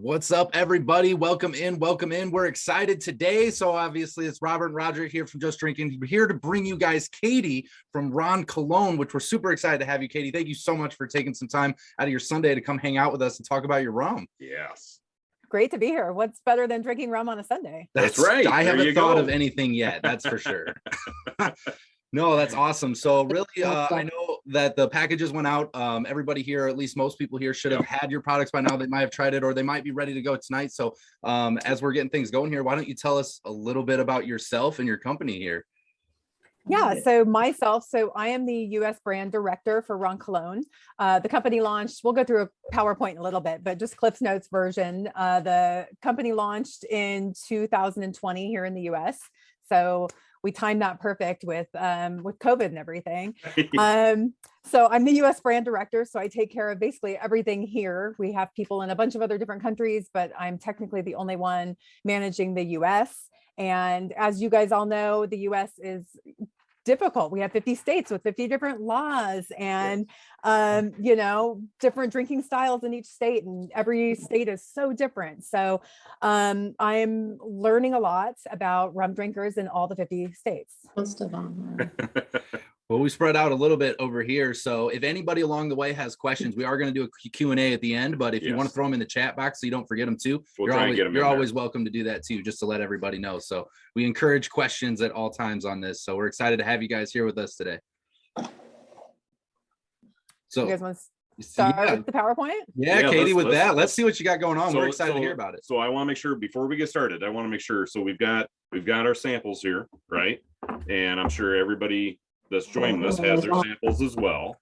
What's up, everybody? Welcome in. Welcome in. We're excited today. So obviously it's Robert and Roger here from Just Drinking. We're here to bring you guys Katie from Ron Colon, which we're super excited to have you, Katie. Thank you so much for taking some time out of your Sunday to come hang out with us and talk about your rum. Yes. Great to be here. What's better than drinking rum on a Sunday? That's right. I haven't thought of anything yet. That's for sure. No, that's awesome. So really, I know that the packages went out. Everybody here, at least most people here, should have had your products by now. They might have tried it or they might be ready to go tonight. So as we're getting things going here, why don't you tell us a little bit about yourself and your company here? Yeah, so I am the U.S. brand director for Ron Colon. The company launched, we'll go through a PowerPoint in a little bit, but just Cliff's Notes version. The company launched in 2020 here in the U.S. So we timed that perfect with COVID and everything. So I'm the U.S. brand director, so I take care of basically everything here. We have people in a bunch of other different countries, but I'm technically the only one managing the U.S. And as you guys all know, the U.S. is difficult. We have 50 states with 50 different laws and, you know, different drinking styles in each state, and every state is so different. So I'm learning a lot about rum drinkers in all the 50 states. Most of them. Well, we spread out a little bit over here. So if anybody along the way has questions, we are going to do a Q&A at the end, but if you want to throw them in the chat box so you don't forget them too, you're always welcome to do that too, just to let everybody know. So we encourage questions at all times on this. So we're excited to have you guys here with us today. So you guys want to start with the PowerPoint? Yeah, Katie, let's see what you got going on. We're excited to hear about it. So I want to make sure before we get started, so we've got our samples here, right? And I'm sure everybody that's joining us has their samples as well.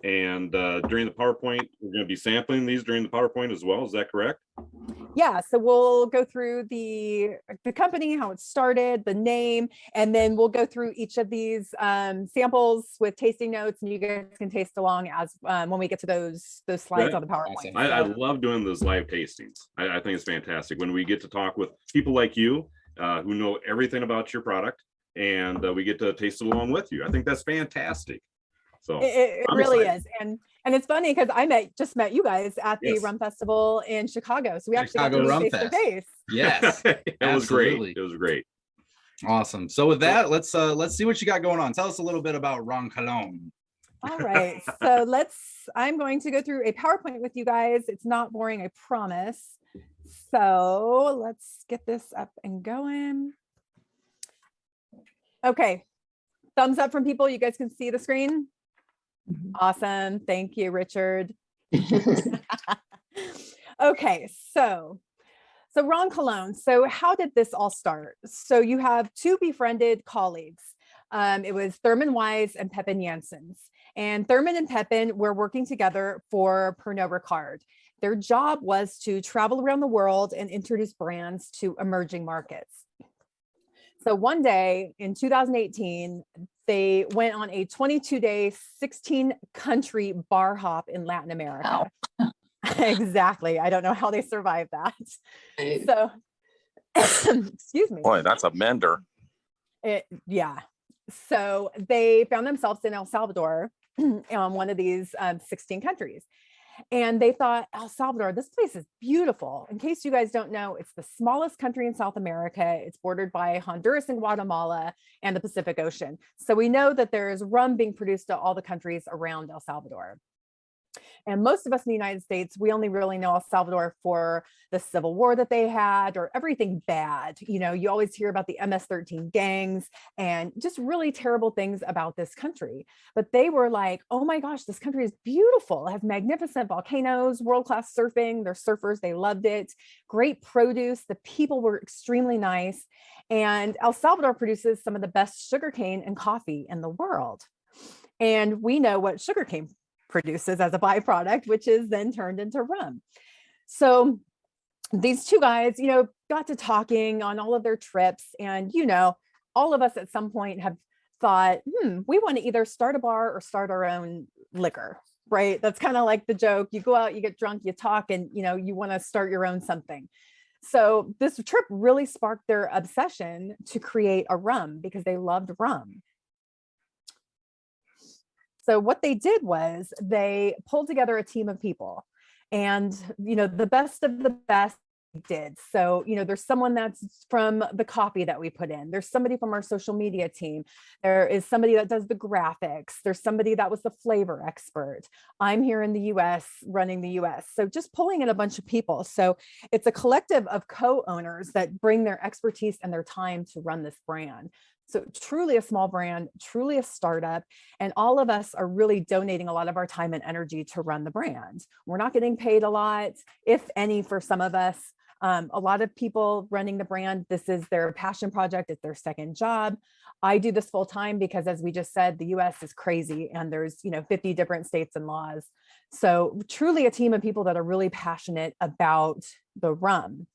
And during the PowerPoint, we're going to be sampling these during the PowerPoint as well. Is that correct? Yeah, so we'll go through the company, how it started, the name, and then we'll go through each of these samples with tasting notes, and you guys can taste along as when we get to those slides on the PowerPoint. Awesome. I love doing those live tastings. I think it's fantastic when we get to talk with people like you who know everything about your product, and we get to taste it along with you. I think that's fantastic. So it really is. And it's funny because I just met you guys at the Rum Festival in Chicago. So we actually got to meet face to face. Yes. It was great. It was great. Awesome. So with that, let's see what you got going on. Tell us a little bit about Ron Colon. All right. So I'm going to go through a PowerPoint with you guys. It's not boring, I promise. So let's get this up and going. Okay. Thumbs up from people. You guys can see the screen. Awesome. Thank you, Richard. Okay, so Ron Colon. So how did this all start? So you have two befriended colleagues. It was Thurman Wise and Pepin Janssens. And Thurman and Pepin were working together for Pernod Ricard. Their job was to travel around the world and introduce brands to emerging markets. So one day in 2018, they went on a 22-day, 16-country bar hop in Latin America. Wow. Exactly. I don't know how they survived that. So, excuse me. Boy, that's a bender. Yeah. So they found themselves in El Salvador on one of these 16 countries. And they thought, El Salvador, this place is beautiful. In case you guys don't know, it's the smallest country in South America. It's bordered by Honduras and Guatemala and the Pacific Ocean. So we know that there's rum being produced to all the countries around El Salvador. And most of us in the United States, we only really know El Salvador for the Civil War that they had or everything bad. You know, you always hear about the MS-13 gangs and just really terrible things about this country. But they were like, oh my gosh, this country is beautiful. It has magnificent volcanoes, world-class surfing. They're surfers. They loved it. Great produce. The people were extremely nice. And El Salvador produces some of the best sugarcane and coffee in the world. And we know what sugarcane produces as a byproduct, which is then turned into rum. So these two guys, you know, got to talking on all of their trips. And, you know, all of us at some point have thought, we want to either start a bar or start our own liquor, right? That's kind of like the joke. You go out, you get drunk, you talk, and, you know, you want to start your own something. So this trip really sparked their obsession to create a rum because they loved rum. So what they did was they pulled together a team of people And, the best of the best did. So, there's someone that's from the coffee that we put in. There's somebody from our social media team. There is somebody that does the graphics. There's somebody that was the flavor expert. I'm here in the US running the US. So just pulling in a bunch of people. So it's a collective of co-owners that bring their expertise and their time to run this brand. So truly a small brand, truly a startup. And all of us are really donating a lot of our time and energy to run the brand. We're not getting paid a lot, if any, for some of us. A lot of people running the brand, this is their passion project. It's their second job. I do this full time because, as we just said, the US is crazy and there's 50 different states and laws. So truly a team of people that are really passionate about the rum.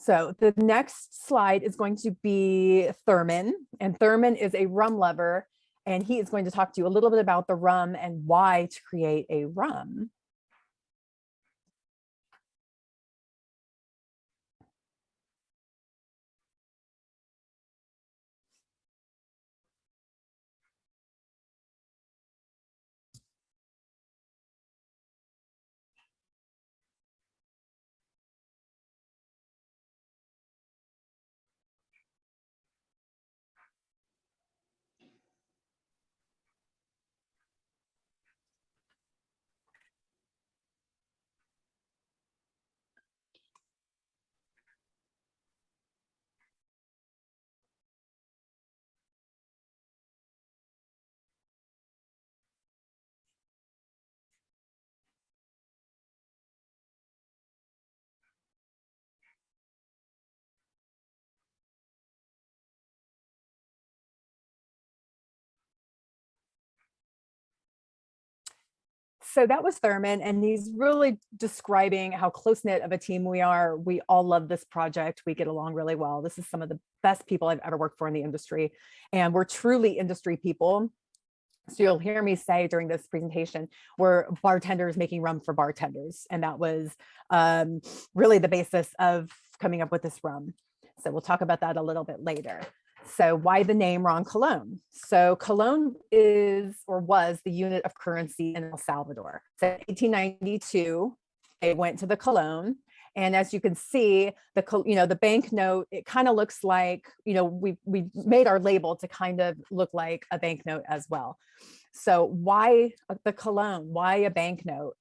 So the next slide is going to be Thurman, and Thurman is a rum lover, and he is going to talk to you a little bit about the rum and why to create a rum. So that was Thurman, and he's really describing how close-knit of a team we are. We all love this project. We get along really well. This is some of the best people I've ever worked for in the industry, and we're truly industry people. So you'll hear me say during this presentation, we're bartenders making rum for bartenders. And that was really the basis of coming up with this rum. So we'll talk about that a little bit later. So why the name Ron Colon? So Colon is or was the unit of currency in El Salvador. So 1892, they went to the Colon. And as you can see, the banknote, it kind of looks like, we made our label to kind of look like a banknote as well. So why the Colon? Why a banknote?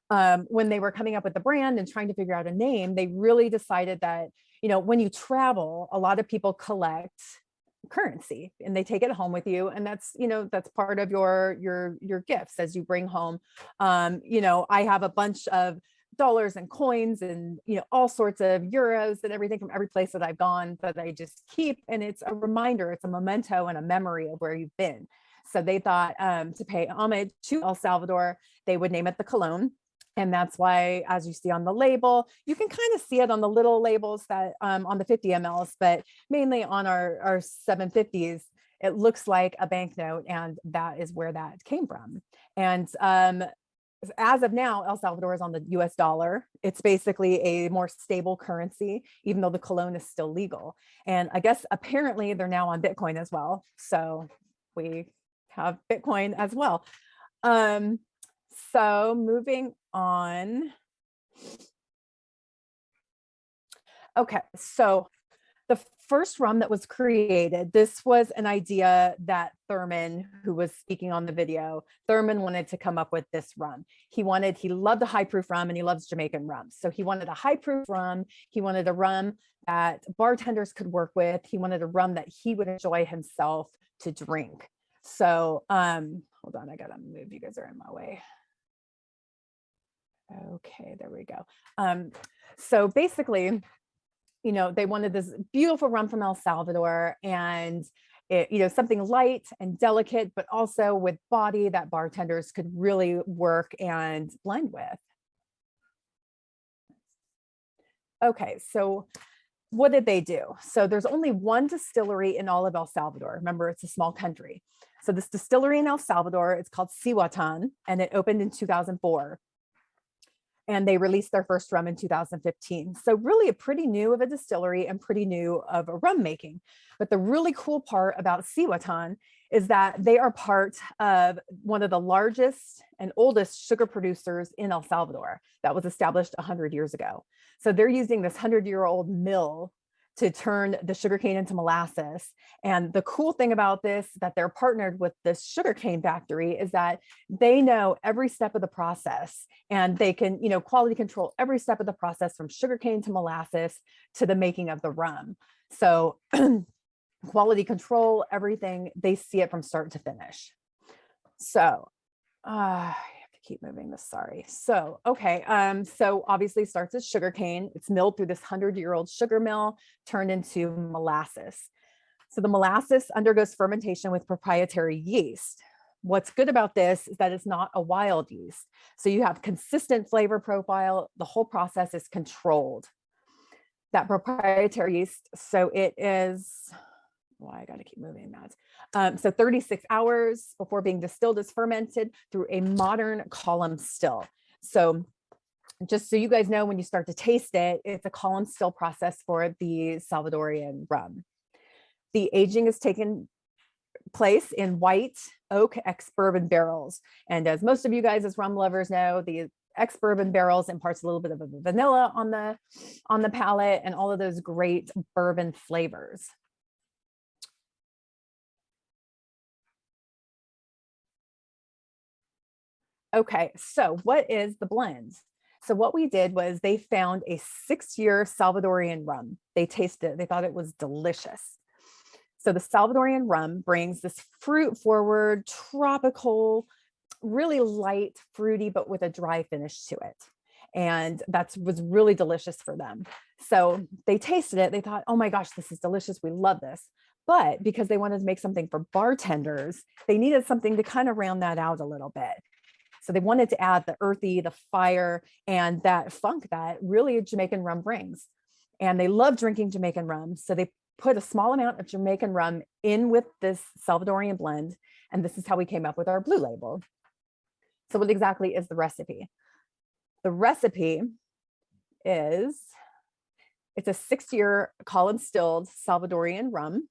When they were coming up with the brand and trying to figure out a name, they really decided that, when you travel, a lot of people collect currency and they take it home with you, and that's part of your gifts as you bring home. I have a bunch of dollars and coins and all sorts of euros and everything from every place that I've gone that I just keep, and it's a reminder, it's a memento and a memory of where you've been. So they thought to pay homage to El Salvador, they would name it the Colon. And that's why, as you see on the label, you can kind of see it on the little labels that on the 50 mLs, but mainly on our 750s, it looks like a banknote, and that is where that came from. And as of now, El Salvador is on the US dollar. It's basically a more stable currency, even though the Colon is still legal. And I guess apparently they're now on Bitcoin as well. So we have Bitcoin as well. So moving on. Okay, so the first rum that was created, this was an idea that Thurman, who was speaking on the video, Thurman wanted to come up with this rum. He loved a high proof rum, and he loves Jamaican rum. So he wanted a high proof rum. He wanted a rum that bartenders could work with. He wanted a rum that he would enjoy himself to drink. So hold on, I gotta move, you guys are in my way. Okay, there we go. So basically, they wanted this beautiful rum from El Salvador, and it, something light and delicate, but also with body that bartenders could really work and blend with. Okay, so what did they do? So there's only one distillery in all of El Salvador. Remember, it's a small country. So this distillery in El Salvador, it's called Cihuatan, and it opened in 2004. And they released their first rum in 2015. So really a pretty new of a distillery and pretty new of a rum making. But the really cool part about Cihuatan is that they are part of one of the largest and oldest sugar producers in El Salvador that was established 100 years ago. So they're using this 100-year-old mill to turn the sugarcane into molasses. And the cool thing about this, that they're partnered with this sugarcane factory, is that they know every step of the process, and they can, quality control every step of the process from sugarcane to molasses to the making of the rum. So quality control, everything, they see it from start to finish. So I have to keep moving this, sorry. So, okay. So obviously it starts as sugarcane. It's milled through this 100-year-old sugar mill, turned into molasses. So the molasses undergoes fermentation with proprietary yeast. What's good about this is that it's not a wild yeast. So you have consistent flavor profile. The whole process is controlled. That proprietary yeast, so it is, I got to keep moving that. So 36 hours before being distilled is fermented through a modern column still. So just so you guys know, when you start to taste it, it's a column still process for the Salvadorian rum. The aging is taken place in white oak ex-bourbon barrels. And as most of you guys as rum lovers know, the ex-bourbon barrels imparts a little bit of a vanilla on the palate and all of those great bourbon flavors. Okay, so what is the blend? So what we did was they found a 6-year Salvadorian rum. They tasted it, they thought it was delicious. So the Salvadorian rum brings this fruit forward, tropical, really light, fruity, but with a dry finish to it. And that was really delicious for them. So they tasted it, they thought, oh my gosh, this is delicious, we love this. But because they wanted to make something for bartenders, they needed something to kind of round that out a little bit. So they wanted to add the earthy, the fire, and that funk that really Jamaican rum brings. And they love drinking Jamaican rum. So they put a small amount of Jamaican rum in with this Salvadorian blend. And this is how we came up with our blue label. So what exactly is the recipe? The recipe is, it's a 6-year column stilled Salvadorian rum.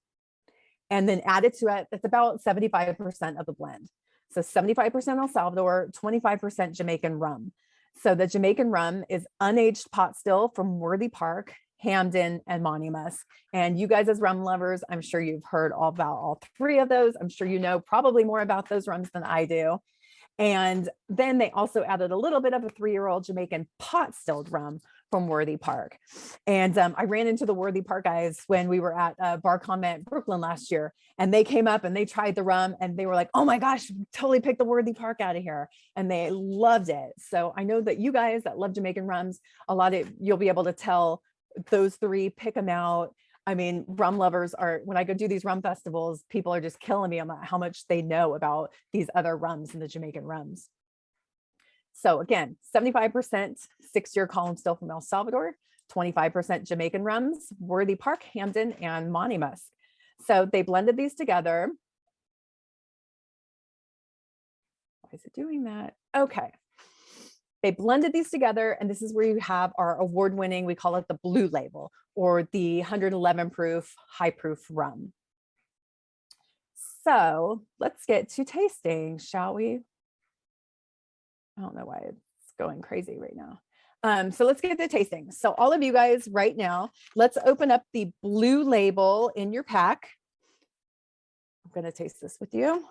And then added to it, it's about 75% of the blend. So 75% El Salvador, 25% Jamaican rum. So the Jamaican rum is unaged pot still from Worthy Park, Hamden, and Monimus. And you guys as rum lovers, I'm sure you've heard all about all 3 of those. I'm sure you know probably more about those rums than I do. And then they also added a little bit of a 3-year-old Jamaican pot stilled rum from Worthy Park. And I ran into the Worthy Park guys when we were at Bar Comment Brooklyn last year, and they came up and they tried the rum and they were like, oh my gosh, totally picked the Worthy Park out of here. And they loved it. So I know that you guys that love Jamaican rums, you'll be able to tell those 3, pick them out. I mean, rum lovers are, when I go do these rum festivals, people are just killing me about how much they know about these other rums and the Jamaican rums. So again, 75% 6-year column still from El Salvador, 25% Jamaican rums, Worthy Park, Hamden, and Monimus. So they blended these together. Why is it doing that? Okay. They blended these together, and this is where you have our award-winning, we call it the blue label, or the 111 proof, high proof rum. So let's get to tasting, shall we? I don't know why it's going crazy right now. So let's get to tasting. So all of you guys right now, let's open up the blue label in your pack. I'm going to taste this with you.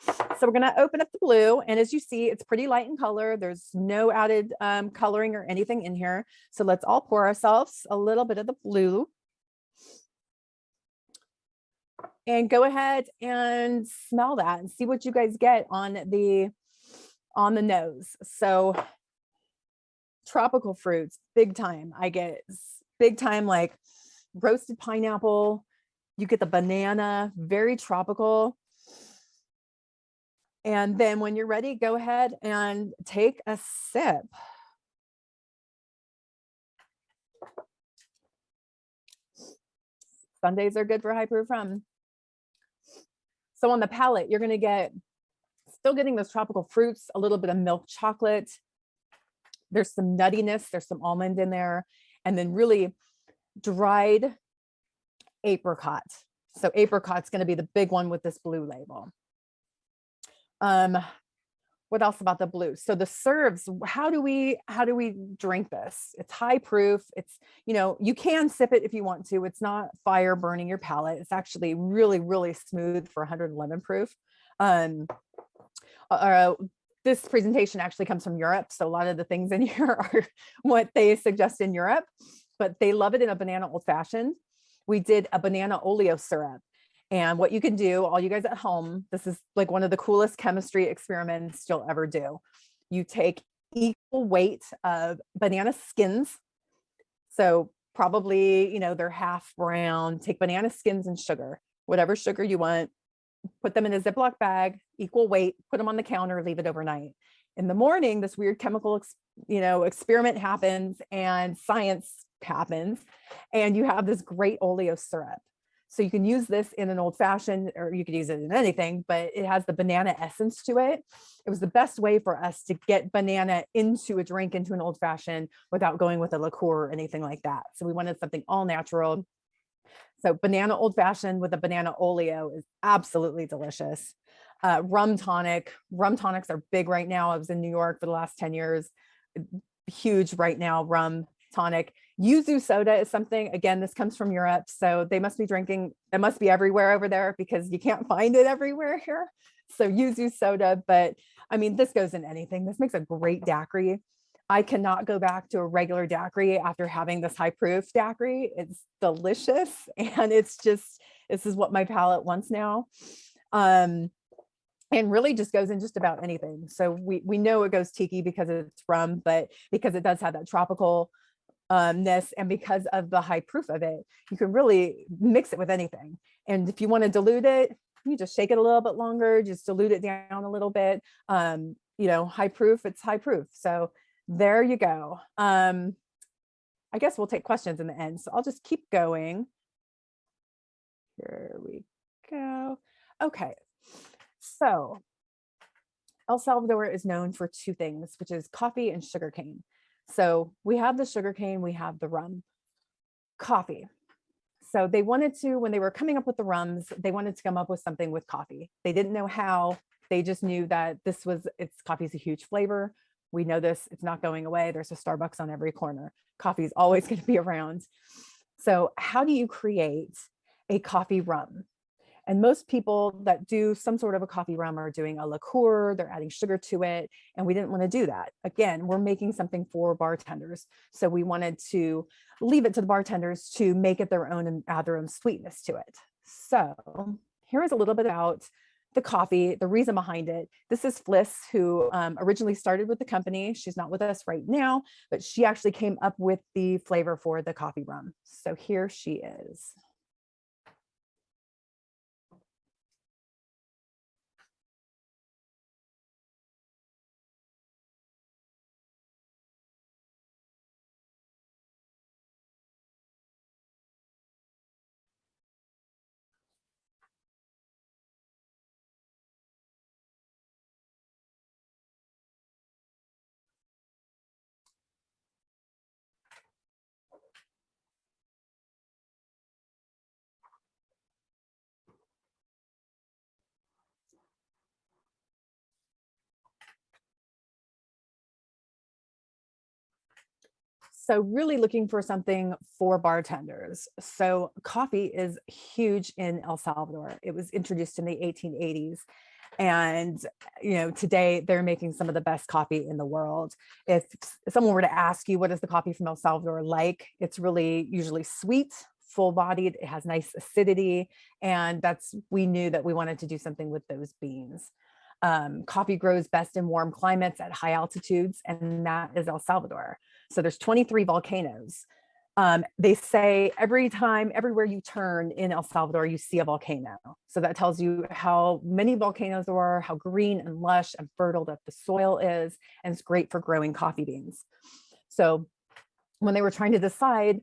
So we're going to open up the blue, and as you see, it's pretty light in color. There's no added coloring or anything in here. So let's all pour ourselves a little bit of the blue. And go ahead and smell that and see what you guys get on the nose. So tropical fruits, big time. I get big time, like roasted pineapple. You get the banana, very tropical. And then when you're ready, go ahead and take a sip. Sundays are good for high proof rum. So on the palate, you're going to still getting those tropical fruits, a little bit of milk chocolate. There's some nuttiness, there's some almond in there, and then really dried apricot. So apricot's going to be the big one with this blue label. what else about the blue? So the serves, how do we drink this? It's high proof. It's, you can sip it if you want to. It's not fire burning your palate. It's actually really, really smooth for 111 proof. This presentation actually comes from Europe. So a lot of the things in here are what they suggest in Europe, but they love it in a banana old fashioned. We did a banana oleo syrup. And what you can do, all you guys at home, this is like one of the coolest chemistry experiments you'll ever do. You take equal weight of banana skins. So probably, they're half brown. Take banana skins and sugar, whatever sugar you want, put them in a Ziploc bag, equal weight, put them on the counter, leave it overnight. In the morning, this weird chemical, experiment happens and science happens, and you have this great oleo syrup. So you can use this in an old fashioned, or you could use it in anything, but it has the banana essence to it. It was the best way for us to get banana into a drink, into an old fashioned, without going with a liqueur or anything like that. So we wanted something all natural. So banana old fashioned with a banana oleo is absolutely delicious. Rum tonics are big right now. I was in New York for the last 10 years. Huge right now, rum tonic. Yuzu soda is something, again, this comes from Europe. So they must be drinking, it must be everywhere over there because you can't find it everywhere here. So yuzu soda, but I mean, this goes in anything. This makes a great daiquiri. I cannot go back to a regular daiquiri after having this high proof daiquiri. It's delicious. And it's just, this is what my palate wants now. And really just goes in just about anything. So we know it goes tiki because it's rum, but because it does have that tropical ness, and because of the high proof of it, you can really mix it with anything. And if you want to dilute it, you just shake it a little bit longer, just dilute it down a little bit. High proof, it's high proof. So there you go. I guess we'll take questions in the end. So I'll just keep going. Here we go. Okay. So El Salvador is known for two things, which is coffee and sugarcane. So we have the sugarcane, we have the rum. Coffee. So they wanted to, when they were coming up with the rums, they wanted to come up with something with coffee. They didn't know how. They just knew that coffee is a huge flavor. We know this, it's not going away. There's a Starbucks on every corner. Coffee is always going to be around. So how do you create a coffee rum? And most people that do some sort of a coffee rum are doing a liqueur, they're adding sugar to it. And we didn't want to do that. Again, we're making something for bartenders. So we wanted to leave it to the bartenders to make it their own and add their own sweetness to it. So here is a little bit about the coffee, the reason behind it. This is Fliss, who originally started with the company. She's not with us right now, but she actually came up with the flavor for the coffee rum. So here she is. So really looking for something for bartenders. So coffee is huge in El Salvador. It was introduced in the 1880s. And, today they're making some of the best coffee in the world. If someone were to ask you, what is the coffee from El Salvador like? It's really usually sweet, full bodied. It has nice acidity. And we knew that we wanted to do something with those beans. Coffee grows best in warm climates at high altitudes, and that is El Salvador. So there's 23 volcanoes. They say everywhere you turn in El Salvador, you see a volcano. So that tells you how many volcanoes there are, how green and lush and fertile that the soil is, and it's great for growing coffee beans. So when they were trying to decide,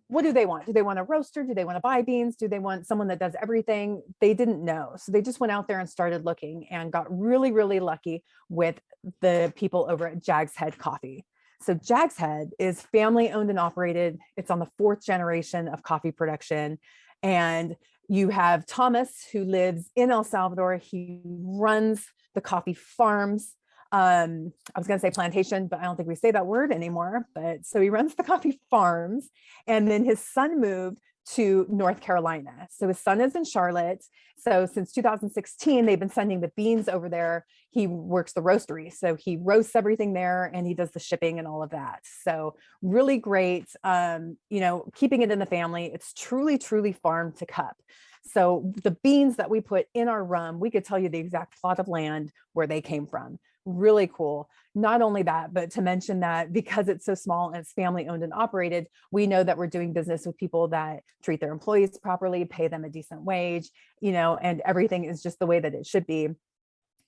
what do they want? Do they want a roaster? Do they want to buy beans? Do they want someone that does everything? They didn't know. So they just went out there and started looking and got really, really lucky with the people over at Jag's Head Coffee. So Jag's Head is family owned and operated. It's on the 4th generation of coffee production. And You have Thomas, who lives in El Salvador. He runs the coffee farms. I was going to say plantation, but I don't think we say that word anymore. But so he runs the coffee farms, and then his son moved to North Carolina. So his son is in Charlotte. So since 2016, they've been sending the beans over there. He works the roastery. So he roasts everything there and he does the shipping and all of that. So really great, keeping it in the family. It's truly, truly farm to cup. So the beans that we put in our rum, we could tell you the exact plot of land where they came from. Really cool. Not only that, but to mention that because it's so small and it's family owned and operated, we know that we're doing business with people that treat their employees properly, pay them a decent wage, and everything is just the way that it should be,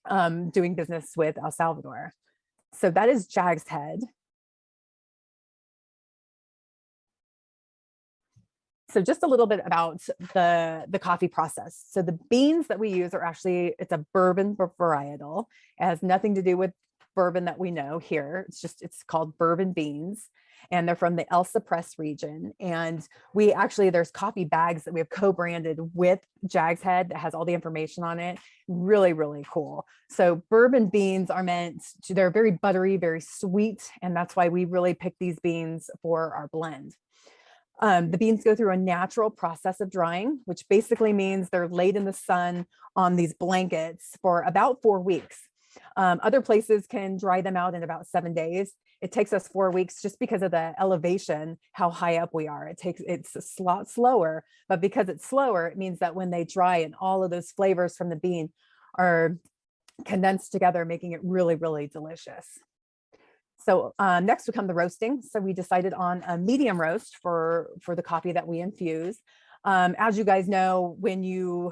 doing business with El Salvador. So that is Jag's Head. So just a little bit about the coffee process. So the beans that we use are actually, it's a bourbon varietal. It has nothing to do with bourbon that we know here. It's called bourbon beans, and they're from the El Suppress region. And there's coffee bags that we have co-branded with Jag's Head that has all the information on it. Really, really cool. So bourbon beans they're very buttery, very sweet. And that's why we really pick these beans for our blend. The beans go through a natural process of drying, which basically means they're laid in the sun on these blankets for about 4 weeks. Other places can dry them out in about 7 days. It takes us 4 weeks just because of the elevation, how high up we are. It's a lot slower, but because it's slower, it means that when they dry and all of those flavors from the bean are condensed together, making it really, really delicious. So next would come the roasting. So we decided on a medium roast for the coffee that we infuse. As you guys know, when you're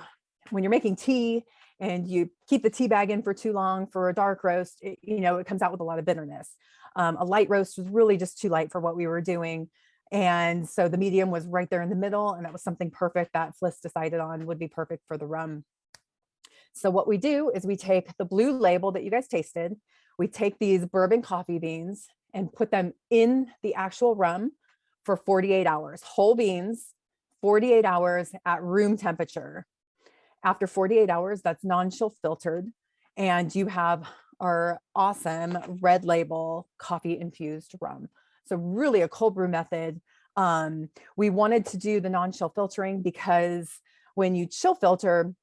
making tea and you keep the tea bag in for too long for a dark roast, it comes out with a lot of bitterness. A light roast was really just too light for what we were doing. And so the medium was right there in the middle, and that was something perfect that Fliss decided on would be perfect for the rum. So what we do is we take the blue label that you guys tasted. We take these bourbon coffee beans and put them in the actual rum for 48 hours, whole beans, 48 hours at room temperature. After 48 hours, that's non-chill filtered, and you have our awesome red label coffee infused rum. So really a cold brew method. We wanted to do the non-chill filtering because when you chill filter,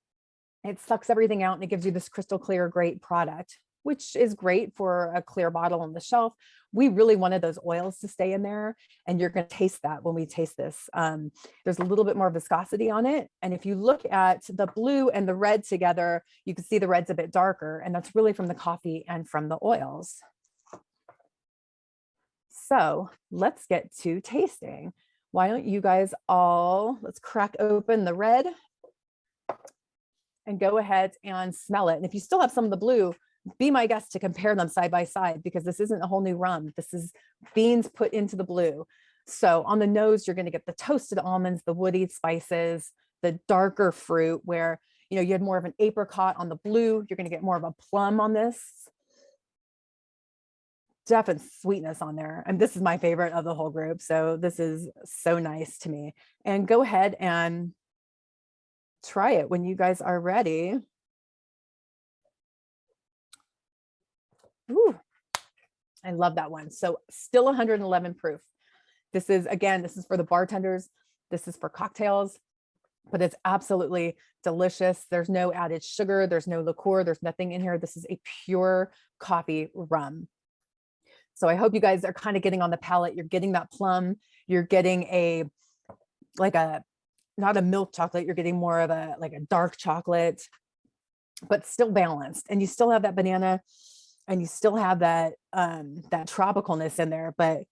it sucks everything out and it gives you this crystal clear, great product, which is great for a clear bottle on the shelf. We really wanted those oils to stay in there, and you're going to taste that when we taste this. There's a little bit more viscosity on it. And if you look at the blue and the red together, you can see the red's a bit darker, and that's really from the coffee and from the oils. So let's get to tasting. Why don't you guys let's crack open the red and go ahead and smell it. And if you still have some of the blue, be my guest to compare them side by side, because this isn't a whole new rum. This is beans put into the blue. So on the nose, you're going to get the toasted almonds, the woody spices, the darker fruit where, you had more of an apricot on the blue. You're going to get more of a plum on this. Definite sweetness on there. And this is my favorite of the whole group. So this is so nice to me. And go ahead and try it when you guys are ready. Ooh, I love that one. So still 111 proof. This is for the bartenders. This is for cocktails, but it's absolutely delicious. There's no added sugar. There's no liqueur. There's nothing in here. This is a pure coffee rum. So I hope you guys are kind of getting on the palate. You're getting that plum. You're getting not a milk chocolate. You're getting more of a dark chocolate, but still balanced. And you still have that banana, and you still have that tropicalness in there, but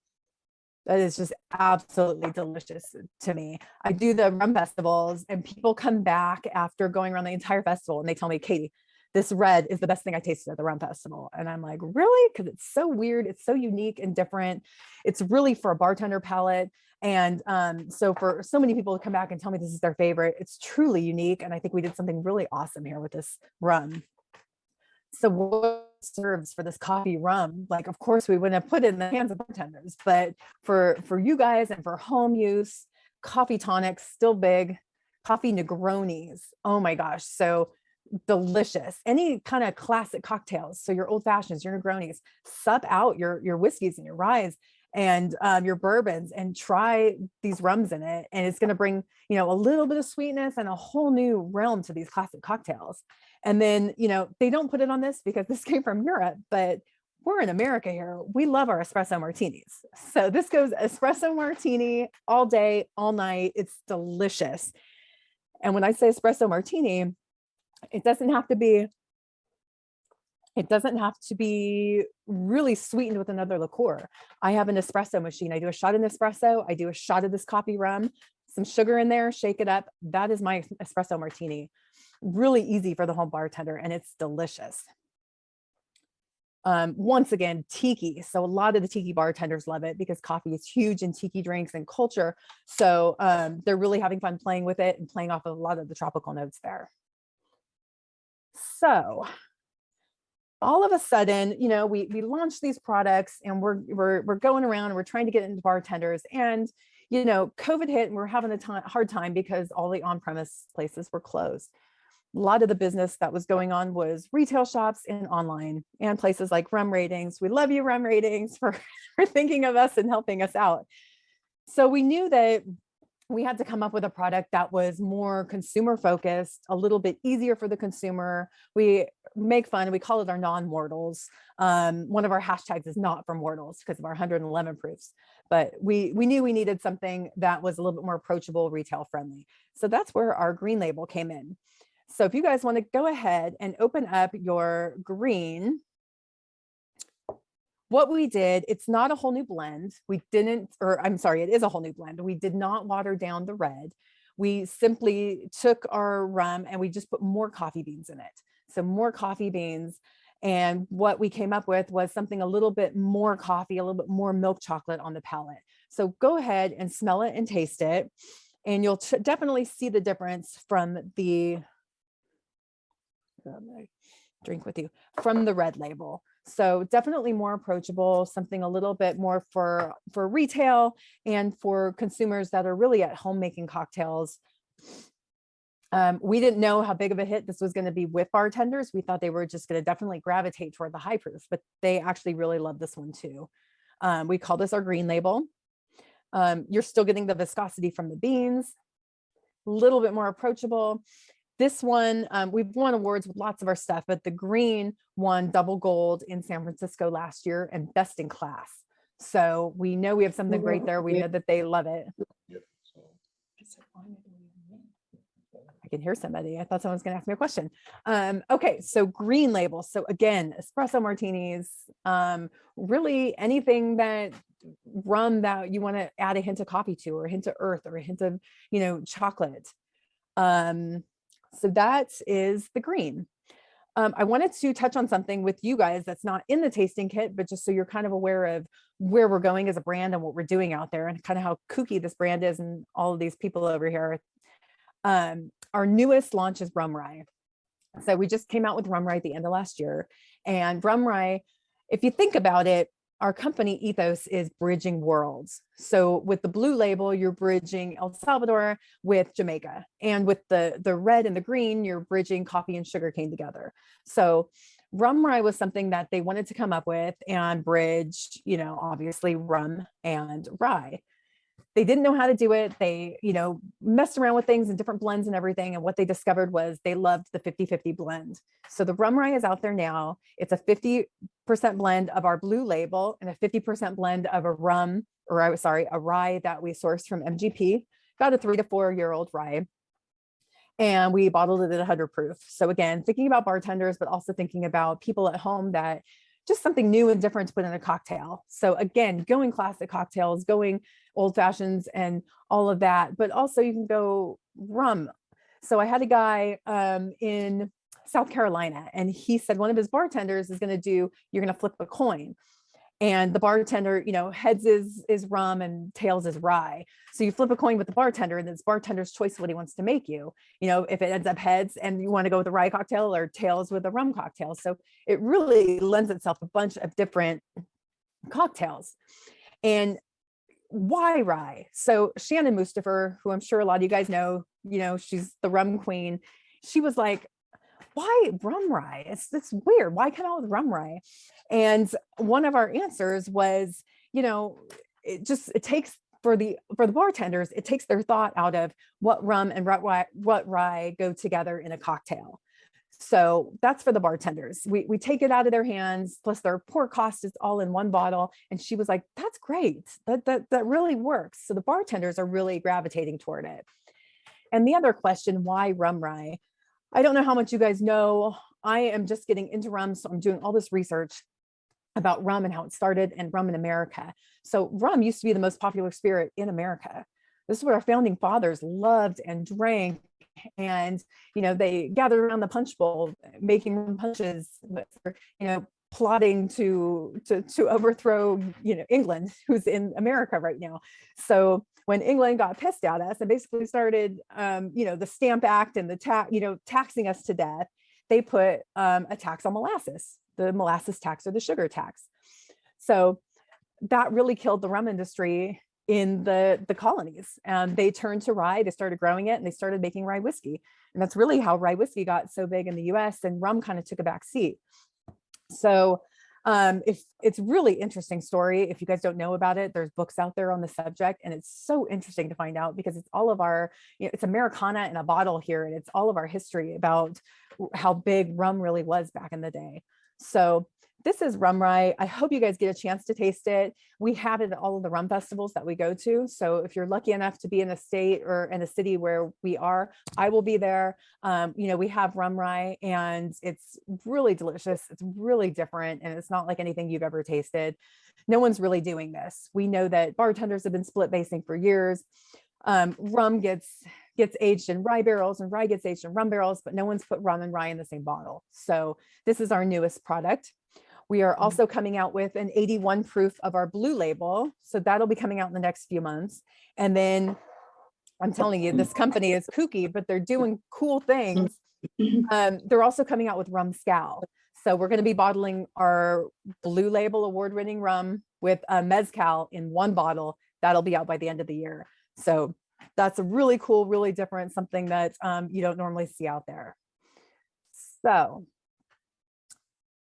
that is just absolutely delicious to me. I do the rum festivals, and people come back after going around the entire festival and they tell me, Katie, this red is the best thing I tasted at the rum festival. And I'm like, really? Because it's so weird. It's so unique and different. It's really for a bartender palate. And so for so many people to come back and tell me this is their favorite, it's truly unique. And I think we did something really awesome here with this rum. So what serves for this coffee rum? Of course, we wouldn't have put it in the hands of bartenders, but for you guys and for home use, coffee tonics, still big. coffee Negronis. Oh my gosh. So delicious. Any kind of classic cocktails. So your old fashions, your Negronis, sup out your whiskeys and your ryes and your bourbons and try these rums in it. And it's going to bring, a little bit of sweetness and a whole new realm to these classic cocktails. And then, they don't put it on this because this came from Europe, but we're in America here. We love our espresso martinis. So this goes espresso martini all day, all night. It's delicious. And when I say espresso martini, it doesn't have to be really sweetened with another liqueur. I have an espresso machine. I do a shot of Nespresso. I do a shot of this Coffee Rum, some sugar in there, shake it up. That is my espresso martini. Really easy for the home bartender, and it's delicious. Once again, tiki. So a lot of the tiki bartenders love it because coffee is huge in tiki drinks and culture. So they're really having fun playing with it and playing off of a lot of the tropical notes there. So all of a sudden, we launched these products and we're going around and we're trying to get into bartenders, and COVID hit and we're having a hard time because all the on-premise places were closed. A lot of the business that was going on was retail shops and online and places like Rum Ratings. We love you, Rum Ratings, for thinking of us and helping us out. So we knew that we had to come up with a product that was more consumer focused, a little bit easier for the consumer. We make fun, we call it our non-mortals. One of our hashtags is not for mortals because of our 111 proofs, but we knew we needed something that was a little bit more approachable, retail friendly. So that's where our green label came in. So if you guys want to go ahead and open up your green, what we did, it's not a whole new blend. It is a whole new blend. We did not water down the red. We simply took our rum and we just put more coffee beans in it. So more coffee beans. And what we came up with was something a little bit more coffee, a little bit more milk chocolate on the palate. So go ahead and smell it and taste it. And you'll definitely see the difference from the drink with you from the red label. So definitely more approachable, something a little bit more for retail and for consumers that are really at home making cocktails. We didn't know how big of a hit this was going to be with bartenders. We thought they were just going to definitely gravitate toward the high proof, but they actually really love this one too. We call this our green label. You're still getting the viscosity from the beans, a little bit more approachable. This one, we've won awards with lots of our stuff, but the green won double gold in San Francisco last year and best in class. So we know we have something great there. We know that they love it. I can hear somebody. I thought someone was going to ask me a question. Okay, so green label. So again, espresso martinis, really anything that rum that you want to add a hint of coffee to, or a hint of earth, or a hint of, chocolate. So that is the green. I wanted to touch on something with you guys that's not in the tasting kit, but just so you're kind of aware of where we're going as a brand and what we're doing out there and kind of how kooky this brand is and all of these people over here. Our newest launch is Rum Rye. So we just came out with Rum Rye at the end of last year. And Rum Rye, if you think about it, our company ethos is bridging worlds. So with the blue label, you're bridging El Salvador with Jamaica. And with the red and the green, you're bridging coffee and sugarcane together. So Rum Rye was something that they wanted to come up with and bridge, obviously rum and rye. They didn't know how to do it. They, messed around with things and different blends and everything. And what they discovered was they loved the 50-50 blend. So the Rum Rye is out there now. It's a 50% blend of our blue label and a 50% blend of a rye that we sourced from MGP, about a 3 to 4 year old rye. And we bottled it at 100 proof. So again, thinking about bartenders, but also thinking about people at home that just something new and different to put in a cocktail. So again, going classic cocktails, going old fashions and all of that, but also you can go rum. So I had a guy in South Carolina, and he said one of his bartenders is you're going to flip a coin. And the bartender, heads is rum and tails is rye. So you flip a coin with the bartender, and it's bartender's choice of what he wants to make you. If it ends up heads and you want to go with a rye cocktail, or tails with a rum cocktail. So it really lends itself a bunch of different cocktails. And why rye? So Shannon Mustafa, who I'm sure a lot of you guys know, she's the rum queen. She was like, why rum rye? It's weird. Why come out with rum rye? And one of our answers was, it takes for the bartenders, it takes their thought out of what rum and what rye go together in a cocktail. So that's for the bartenders. We take it out of their hands, plus their pour cost is all in one bottle. And she was like, that's great. That really works. So the bartenders are really gravitating toward it. And the other question, why rum rye? I don't know how much you guys know. I am just getting into rum, so I'm doing all this research about rum and how it started and rum in America. So rum used to be the most popular spirit in America. This is what our founding fathers loved and drank. And, they gathered around the punch bowl, making rum punches, plotting to overthrow, England, who's in America right now. So when England got pissed at us and basically started, the Stamp Act and the taxing us to death, they put a tax on molasses, the molasses tax or the sugar tax. So that really killed the rum industry in the colonies. And they turned to rye, they started growing it, and they started making rye whiskey. And that's really how rye whiskey got so big in the US, and rum kind of took a back seat. So if it's really interesting story. If you guys don't know about it, there's books out there on the subject, and it's so interesting to find out because it's all of our, it's Americana in a bottle here, and it's all of our history about how big rum really was back in the day. So this is rum rye. I hope you guys get a chance to taste it. We have it at all of the rum festivals that we go to. So if you're lucky enough to be in a state or in a city where we are, I will be there. We have rum rye, and it's really delicious. It's really different, and it's not like anything you've ever tasted. No one's really doing this. We know that bartenders have been split basing for years. Rum gets aged in rye barrels, and rye gets aged in rum barrels, but no one's put rum and rye in the same bottle. So this is our newest product. We are also coming out with an 81 proof of our blue label. So that'll be coming out in the next few months. And then I'm telling you, this company is kooky, but they're doing cool things. They're also coming out with rum scal. So we're going to be bottling our blue label award-winning rum with a mezcal in one bottle. That'll be out by the end of the year. So that's a really cool, really different, something that you don't normally see out there. So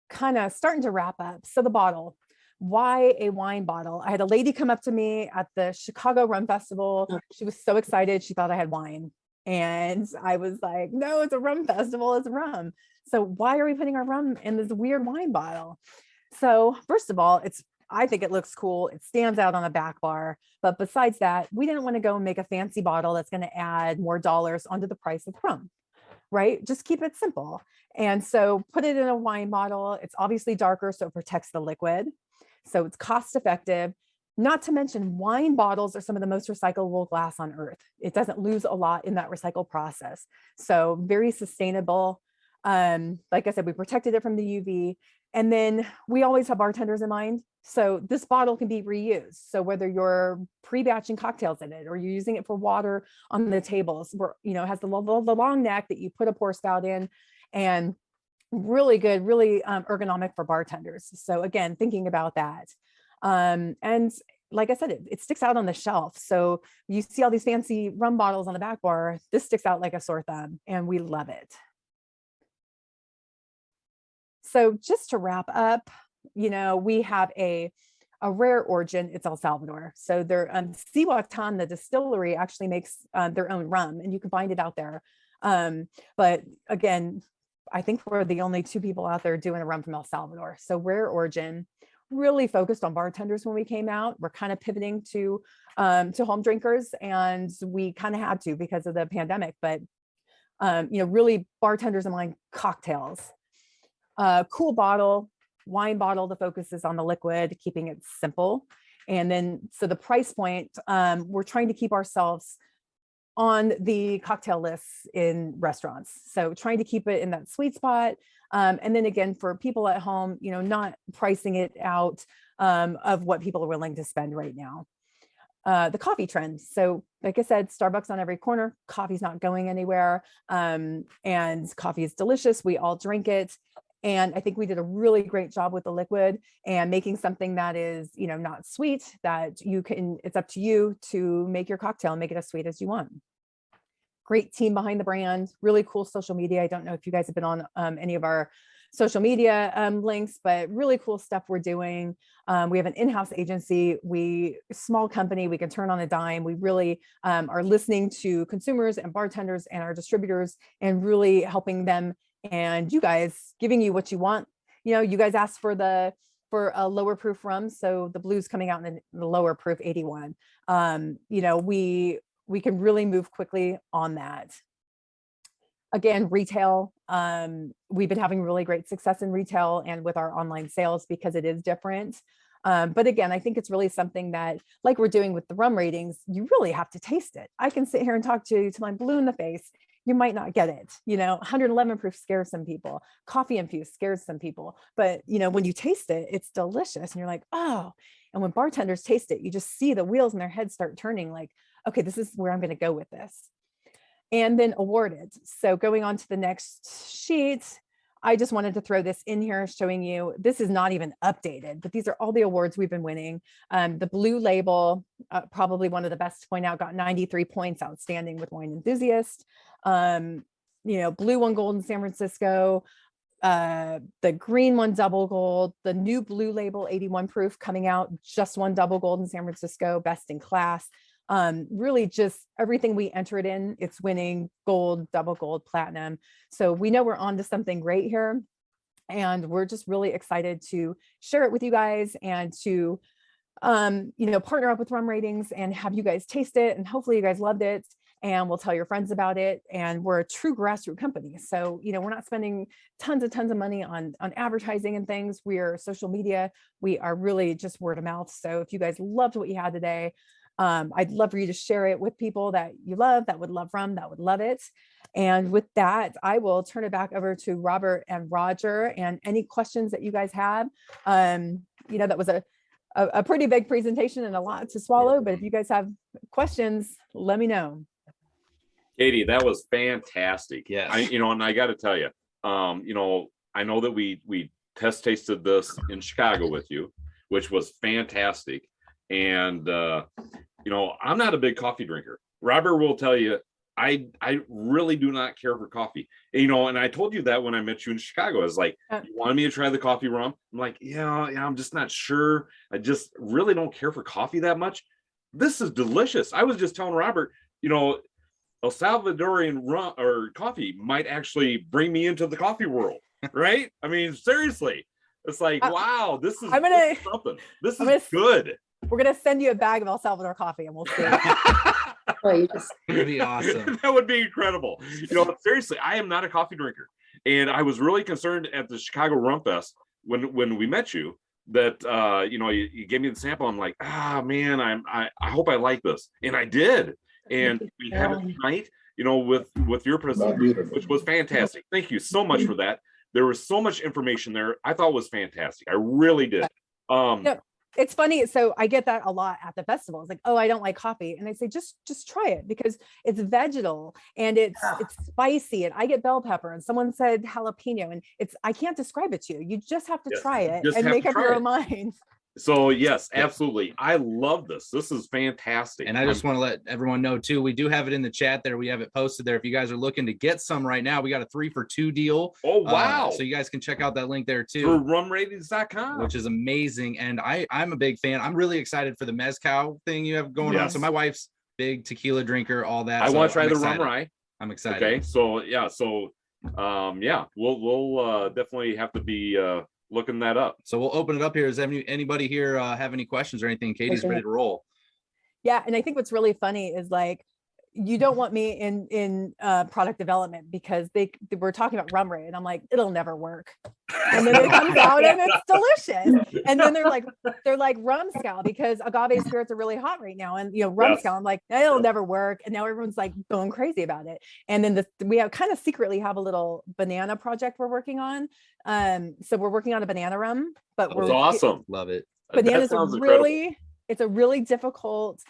kind of starting to wrap up. So the bottle, why a wine bottle? I had a lady come up to me at the Chicago Rum Festival. She was so excited. She thought I had wine. And I was like, no, it's a rum festival, it's rum. So why are we putting our rum in this weird wine bottle? So first of all, I think it looks cool. It stands out on a back bar. But besides that, we didn't want to go and make a fancy bottle that's going to add more dollars onto the price of rum, right? Just keep it simple. And so put it in a wine bottle. It's obviously darker, so it protects the liquid. So it's cost effective. Not to mention, wine bottles are some of the most recyclable glass on earth. It doesn't lose a lot in that recycle process. So very sustainable. Like I said, we protected it from the UV. And then we always have bartenders in mind. So this bottle can be reused. So whether you're pre-batching cocktails in it or you're using it for water on the tables, where, it has the long neck that you put a pour spout in, and really good, really ergonomic for bartenders. So again, thinking about that. And like I said, it sticks out on the shelf. So you see all these fancy rum bottles on the back bar. This sticks out like a sore thumb, and we love it. So just to wrap up, we have a rare origin. It's El Salvador. So they're Cihuatan, the distillery, actually makes their own rum, and you can find it out there. But again, I think we're the only two people out there doing a rum from El Salvador. So rare origin, really focused on bartenders when we came out. We're kind of pivoting to home drinkers, and we kind of had to because of the pandemic, but really bartenders in mind, cocktails. Cool bottle, wine bottle. The focus is on the liquid, keeping it simple. And then, so the price point, we're trying to keep ourselves on the cocktail lists in restaurants. So trying to keep it in that sweet spot. And then again, for people at home, not pricing it out of what people are willing to spend right now. The coffee trend. So like I said, Starbucks on every corner, coffee's not going anywhere. And coffee is delicious. We all drink it. And I think we did a really great job with the liquid and making something that is, you know, not sweet, that you can, it's up to you to make your cocktail and make it as sweet as you want. Great team behind the brand, really cool social media. I don't know if you guys have been on any of our social media links, but really cool stuff we're doing. We have an in-house agency, small company, we can turn on a dime. We really are listening to consumers and bartenders and our distributors and really helping them, and you guys, giving you what you want. You know, you guys asked for a lower proof rum, so the blue's coming out in the lower proof 81. You know, we can really move quickly on that. Again, retail, we've been having really great success in retail and with our online sales because it is different. But again, I think it's really something that, like we're doing with the rum ratings, you really have to taste it. I can sit here and talk to you till I'm blue in the face. You might not get it. You know, 111 proof scares some people. Coffee infused scares some people. But, you know, when you taste it, it's delicious. And you're like, oh, and when bartenders taste it, you just see the wheels in their head start turning like, okay, this is where I'm going to go with this. And then awarded. So going on to the next sheet, I just wanted to throw this in here showing you, this is not even updated, but these are all the awards we've been winning. The Blue Label, probably one of the best to point out, got 93 points, outstanding with Wine Enthusiast. You know, Blue won gold in San Francisco. The green one double gold. The new Blue Label 81 proof coming out just won double gold in San Francisco, best in class. Really just everything we entered in, it's winning gold, double gold, platinum. So we know we're on to something great here. And we're just really excited to share it with you guys and to, you know, partner up with Rum Ratings and have you guys taste it. And hopefully you guys loved it and we'll tell your friends about it. And we're a true grassroots company. So, you know, we're not spending tons of money on advertising and things. We are social media. We are really just word of mouth. So if you guys loved what you had today, I'd love for you to share it with people that you love, that would love rum, that would love it. And with that, I will turn it back over to Robert and Roger and any questions that you guys have. You know, that was a pretty big presentation and a lot to swallow, but if you guys have questions, let me know. Katie, that was fantastic. Yeah. You know, and I got to tell you, you know, I know that we test tasted this in Chicago with you, which was fantastic. And, you know, I'm not a big coffee drinker. Robert will tell you, I really do not care for coffee. And, you know, and I told you that when I met you in Chicago. I was like, you wanted me to try the coffee rum? I'm like, yeah, I'm just not sure. I just really don't care for coffee that much. This is delicious. I was just telling Robert, you know, El Salvadorian rum or coffee might actually bring me into the coffee world, right? I mean, seriously, it's like, wow, this is something. This is good. We're going to send you a bag of El Salvador coffee and we'll see. That'd be awesome. That would be incredible. You know, seriously, I am not a coffee drinker. And I was really concerned at the Chicago Rum Fest when we met you that, you know, you gave me the sample. I'm like, man, I hope I like this. And I did. And we had it tonight, you know, with your presentation, which was fantastic. Thank you so much for that. There was so much information there. I thought it was fantastic. I really did. It's funny. So I get that a lot at the festival. It's like, oh, I don't like coffee. And I say, just try it because it's vegetal and it's spicy. And I get bell pepper and someone said jalapeno and I can't describe it to you. You just have to try it and make up your own mind. So yes, absolutely. I love this. This is fantastic. And I just want to let everyone know too, we do have it in the chat there. We have it posted there. If you guys are looking to get some right now, we got a 3-for-2 deal. Oh, wow. So you guys can check out that link there too. For rumratings.com. Which is amazing. And I'm a big fan. I'm really excited for the mezcal thing you have going on. So my wife's big tequila drinker, all that. I want to try the rum rye. I'm excited. Okay. So yeah. We'll definitely have to be looking that up. So we'll open it up here. Does anybody here have any questions or anything? Katie's ready to roll. Yeah. And I think what's really funny is like, you don't want me in product development because they were talking about rum ray and I'm like, it'll never work. And then it comes out and it's delicious. And then they're like rum scowl because agave spirits are really hot right now. And you know, rum scowl, I'm like, it'll never work. And now everyone's like going crazy about it. And then we have kind of secretly have a little banana project we're working on. So we're working on a banana rum, but That's awesome. Love it. Bananas are really, it's a really difficult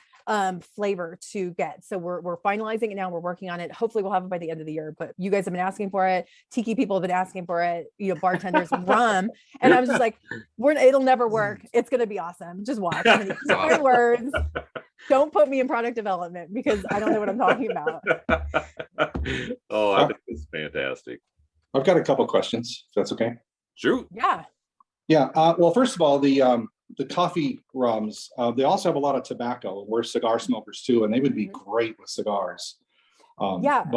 flavor to get. So we're finalizing it now. We're working on it. Hopefully we'll have it by the end of the year, but you guys have been asking for it. Tiki people have been asking for it, bartenders, rum. And I was just like, it'll never work. It's going to be awesome. Just watch. I'm going to eat my words. Don't put me in product development because I don't know what I'm talking about. Oh, I think it's fantastic. I've got a couple questions, if that's okay. Shoot. Yeah. Yeah. Well, first of all, the coffee rums, they also have a lot of tobacco. We're cigar smokers too, and they would be great with cigars.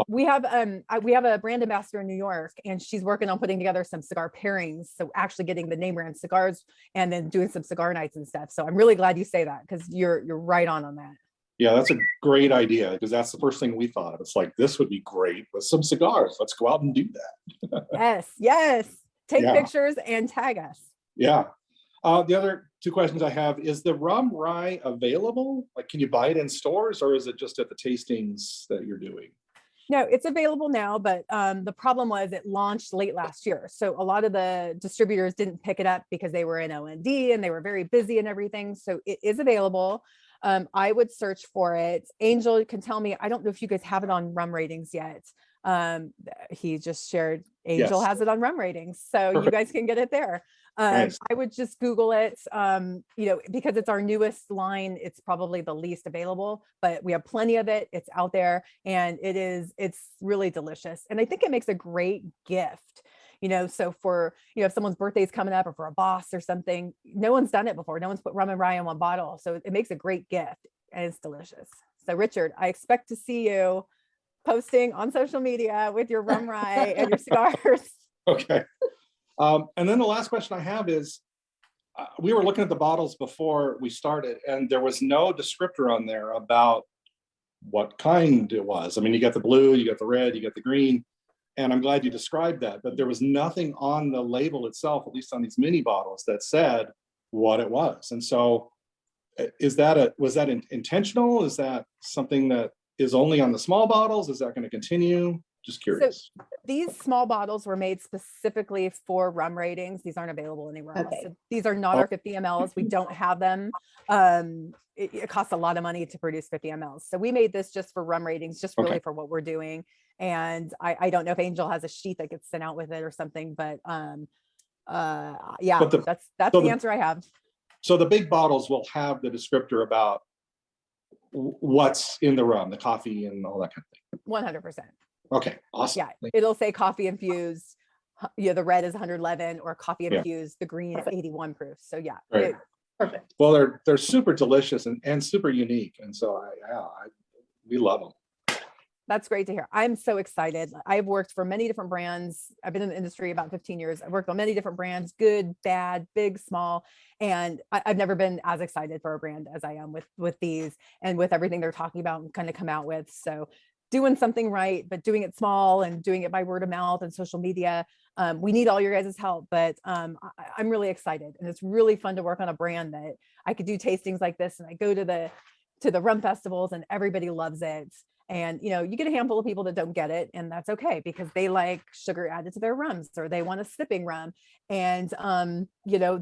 We have a brand ambassador in New York, and she's working on putting together some cigar pairings. So actually getting the name brand cigars and then doing some cigar nights and stuff. So I'm really glad you say that because you're right on that. Yeah, that's a great idea because that's the first thing we thought of. It's like, this would be great with some cigars. Let's go out and do that. Yes. Take pictures and tag us. Yeah. The other two questions I have is the rum rye available? Like, can you buy it in stores or is it just at the tastings that you're doing? No, it's available now, but the problem was it launched late last year. So a lot of the distributors didn't pick it up because they were in OND and they were very busy and everything. So it is available. I would search for it. Angel can tell me, I don't know if you guys have it on Rum Ratings yet. He just shared Angel has it on Rum Ratings. So Perfect. You guys can get it there. Nice. I would just Google it, because it's our newest line, it's probably the least available, but we have plenty of it. It's out there and it's really delicious. And I think it makes a great gift, so for, if someone's birthday is coming up or for a boss or something, no one's done it before. No one's put rum and rye in one bottle. So it makes a great gift and it's delicious. So Richard, I expect to see you posting on social media with your rum rye and your cigars. Okay. And then the last question I have is, we were looking at the bottles before we started and there was no descriptor on there about what kind it was. I mean, you got the blue, you got the red, you got the green, and I'm glad you described that, but there was nothing on the label itself, at least on these mini bottles, that said what it was. And so was that intentional? Is that something that is only on the small bottles? Is that going to continue? Just curious. So these small bottles were made specifically for Rum Ratings. These aren't available anywhere else. So these are not our 50 mLs. We don't have them. It costs a lot of money to produce 50 mLs. So we made this just for Rum Ratings, just really for what we're doing. And I don't know if Angel has a sheet that gets sent out with it or something, but that's the answer I have. So the big bottles will have the descriptor about what's in the rum, the coffee and all that kind of thing. 100%. Okay, awesome. Yeah, it'll say coffee infused. The red is 111 or coffee infused. The green is 81 proof. So yeah, right. Perfect. Well, they're super delicious and super unique, and so we love them. That's great to hear. I'm so excited. I've worked for many different brands. I've been in the industry about 15 years. I've worked on many different brands, good, bad, big, small. And I've never been as excited for a brand as I am with these and with everything they're talking about and kind of come out with. So doing something right, but doing it small and doing it by word of mouth and social media. We need all your guys' help, but I'm really excited. And it's really fun to work on a brand that I could do tastings like this. And I go to the rum festivals and everybody loves it. And, you get a handful of people that don't get it, and that's okay because they like sugar added to their rums or they want a sipping rum. And,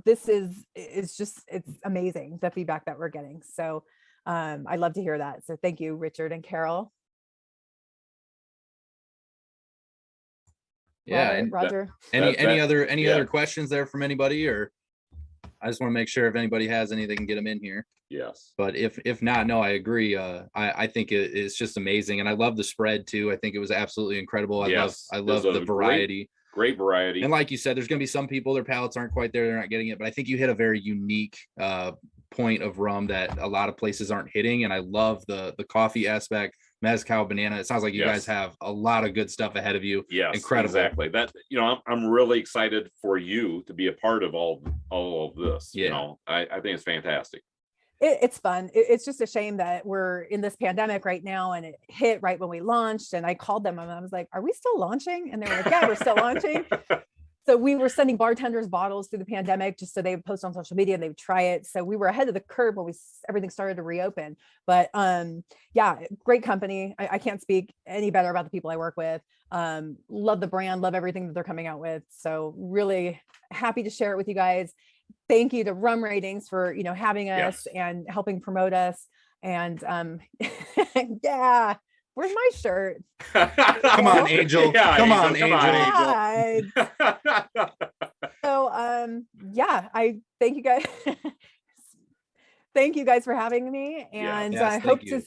this it's amazing, the feedback that we're getting. So I'd love to hear that. So thank you, Richard and Carol. Yeah. Roger. Any other questions there from anybody, or I just want to make sure if anybody has any, they can get them in here. Yes. But if not, no, I agree. I think it's just amazing. And I love the spread too. I think it was absolutely incredible. I love the variety. Great variety. And like you said, there's going to be some people, their palates aren't quite there. They're not getting it. But I think you hit a very unique point of rum that a lot of places aren't hitting. And I love the coffee aspect, mezcal, banana. It sounds like you guys have a lot of good stuff ahead of you. Yes, incredible. Exactly. That, I'm really excited for you to be a part of all of this. Yeah. I think it's fantastic. It's fun. It's just a shame that we're in this pandemic right now and it hit right when we launched. And I called them and I was like, are we still launching? And they were like, yeah, we're still launching. So we were sending bartenders bottles through the pandemic just so they would post on social media and they would try it. So we were ahead of the curve when everything started to reopen. But great company. I can't speak any better about the people I work with. Love the brand, love everything that they're coming out with. So really happy to share it with you guys. Thank you to Rum Ratings for having us and helping promote us. And yeah, where's my shirt? Come on, Angel. Yeah, Come on, Angel, come Angel. God. So yeah, I thank you guys. Thank you guys for having me. And Yes, I hope thank you. to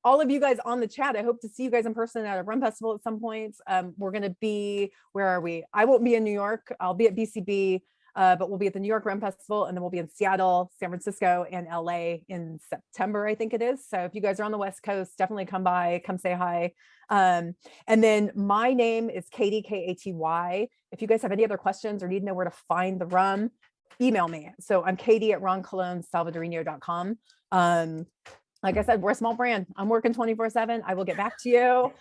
all of you guys on the chat. I hope to see you guys in person at a rum festival at some point. We're going to be, where are we? I won't be in New York. I'll be at BCB, but we'll be at the New York Rum Festival, and then we'll be in Seattle, San Francisco, and LA in September, I think it is. So if you guys are on the West Coast, definitely come by, come say hi. And then my name is Katie, Katy. If you guys have any other questions or need to know where to find the rum, email me. So I'm Katie at roncolonsalvadorino.com. Like I said, we're a small brand. I'm working 24/7. I will get back to you.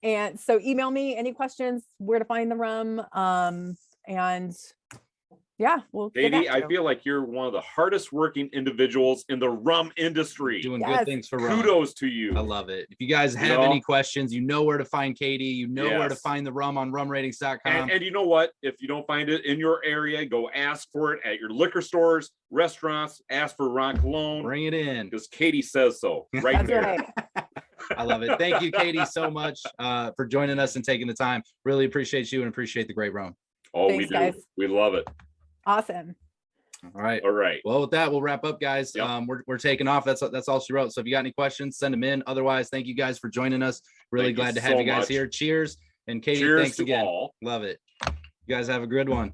And so email me any questions, where to find the rum. And yeah, we'll get back Katie, to I you. feel like you're one of the hardest working individuals in the rum industry. Doing Yes. good things for rum. Kudos to you. I love it. If you guys You have know? any questions, you know where to find Katie. You know where to Yes. find the rum on rumratings.com. And you know what? If you don't find it in your area, go ask for it at your liquor stores, restaurants. Ask for Ron Colon, Bring it in. because Katie says so right That's there. right. I love it. Thank you, Katie, so much for joining us and taking the time. Really appreciate you and appreciate the great rum. Oh, Thanks, we do. guys. We love it. Awesome. All right. All right. Well, with that, we'll wrap up, guys. Yep. We're taking off. That's all she wrote. So if you got any questions, send them in. Otherwise, thank you guys for joining us. Really Thank you glad to have so you guys much. here. Cheers. And Katie, Cheers thanks to again. all. Love it. You guys have a good one.